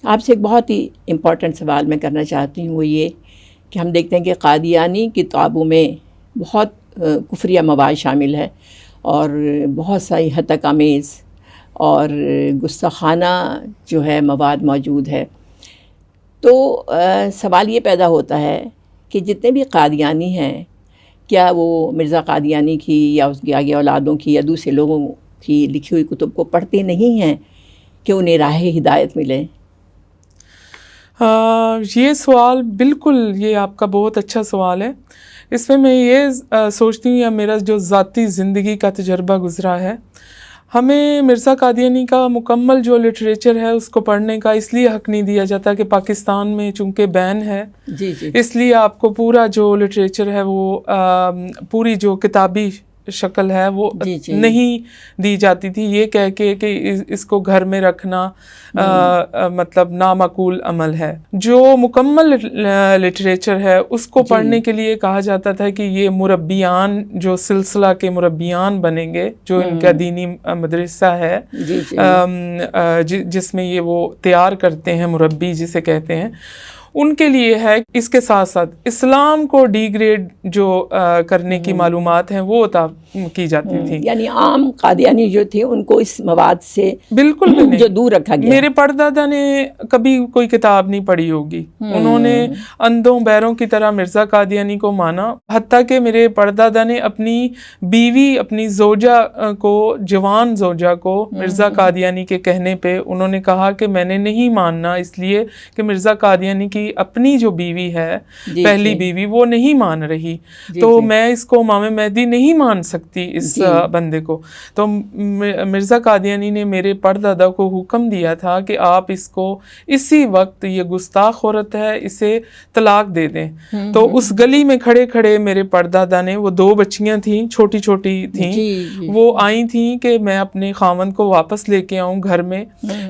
آپ سے ایک بہت ہی امپورٹنٹ سوال میں کرنا چاہتی ہوں، وہ یہ کہ ہم دیکھتے ہیں کہ قادیانی کتابوں میں بہت کفریہ مواد شامل ہے اور بہت ساری ہتک آمیز اور گستاخانہ جو ہے مواد موجود ہے. تو سوال یہ پیدا ہوتا ہے کہ جتنے بھی قادیانی ہیں، کیا وہ مرزا قادیانی کی یا اس کی آگے اولادوں کی یا دوسرے لوگوں کی لکھی ہوئی کتب کو پڑھتے نہیں ہیں کہ انہیں راہ ہدایت ملے؟ یہ سوال بالکل، یہ آپ کا بہت اچھا سوال ہے. اس میں یہ سوچتی ہوں، یا میرا جو ذاتی زندگی کا تجربہ گزرا ہے، ہمیں مرزا قادیانی کا مکمل جو لٹریچر ہے اس کو پڑھنے کا اس لیے حق نہیں دیا جاتا کہ پاکستان میں چونکہ بین ہے، اس لیے آپ کو پورا جو لٹریچر ہے وہ پوری جو کتابی شکل ہے وہ نہیں دی جاتی تھی، یہ کہہ کے کہ اس کو گھر میں رکھنا مطلب نامعقول عمل ہے. جو مکمل لٹریچر ہے اس کو پڑھنے کے لیے کہا جاتا تھا کہ یہ مربیان، جو سلسلہ کے مربیان بنیں گے، جو ان کا دینی مدرسہ ہے جس میں یہ وہ تیار کرتے ہیں، مربی جسے کہتے ہیں، ان کے لیے ہے. اس کے ساتھ ساتھ اسلام کو ڈی گریڈ جو کرنے کی معلومات ہیں وہ کی جاتی تھی. یعنی عام قادیانی جو تھے ان کو اس مواد سے بالکل بھی جو دور رکھا گیا. میرے پردادا نے کبھی کوئی کتاب نہیں پڑھی ہوگی، انہوں نے اندھوں بہروں کی طرح مرزا قادیانی کو مانا. حتیٰ کہ میرے پردادا نے اپنی بیوی، اپنی زوجہ کو، جوان زوجہ کو مرزا قادیانی کے کہنے پہ انہوں نے کہا کہ میں نے نہیں ماننا، اس لیے کہ مرزا قادیانی کی اپنی جو بیوی ہے، پہلی بیوی، وہ نہیں مان رہی، تو میں اس کو امام مہدی نہیں مان سکتی اس بندے کو. تو مرزا قادیانی نے میرے پردادا کو حکم دیا تھا کہ آپ اس کو اسی وقت، یہ گستاخ عورت ہے، اسے طلاق دے دیں. تو اس گلی میں کھڑے کھڑے میرے پردادا نے، وہ 2 بچیاں تھیں، چھوٹی چھوٹی تھیں، وہ آئی تھیں کہ میں اپنے خاوند کو واپس لے کے آؤں گھر میں،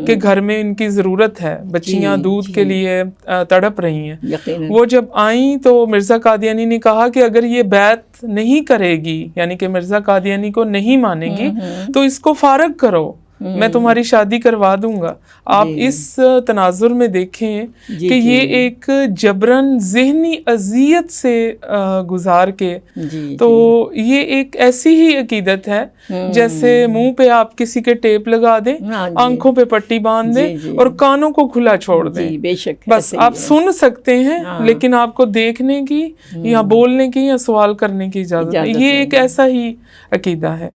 کہ گھر میں ان کی ضرورت ہے، بچیاں دودھ کے لیے تڑپ رہی ہیں. وہ جب آئیں تو مرزا قادیانی نے کہا کہ اگر یہ بیعت نہیں کرے گی، یعنی کہ مرزا قادیانی کو نہیں مانے گی، تو اس کو فارغ کرو، میں تمہاری شادی کروا دوں گا. آپ اس تناظر میں دیکھیں کہ یہ ایک جبراً ذہنی اذیت سے گزار کے، تو یہ ایک ایسی ہی عقیدت ہے جیسے منہ پہ آپ کسی کے ٹیپ لگا دیں، آنکھوں پہ پٹی باندھ دیں اور کانوں کو کھلا چھوڑ دیں. بس آپ سن سکتے ہیں لیکن آپ کو دیکھنے کی یا بولنے کی یا سوال کرنے کی اجازت نہیں. یہ ایک ایسا ہی عقیدہ ہے.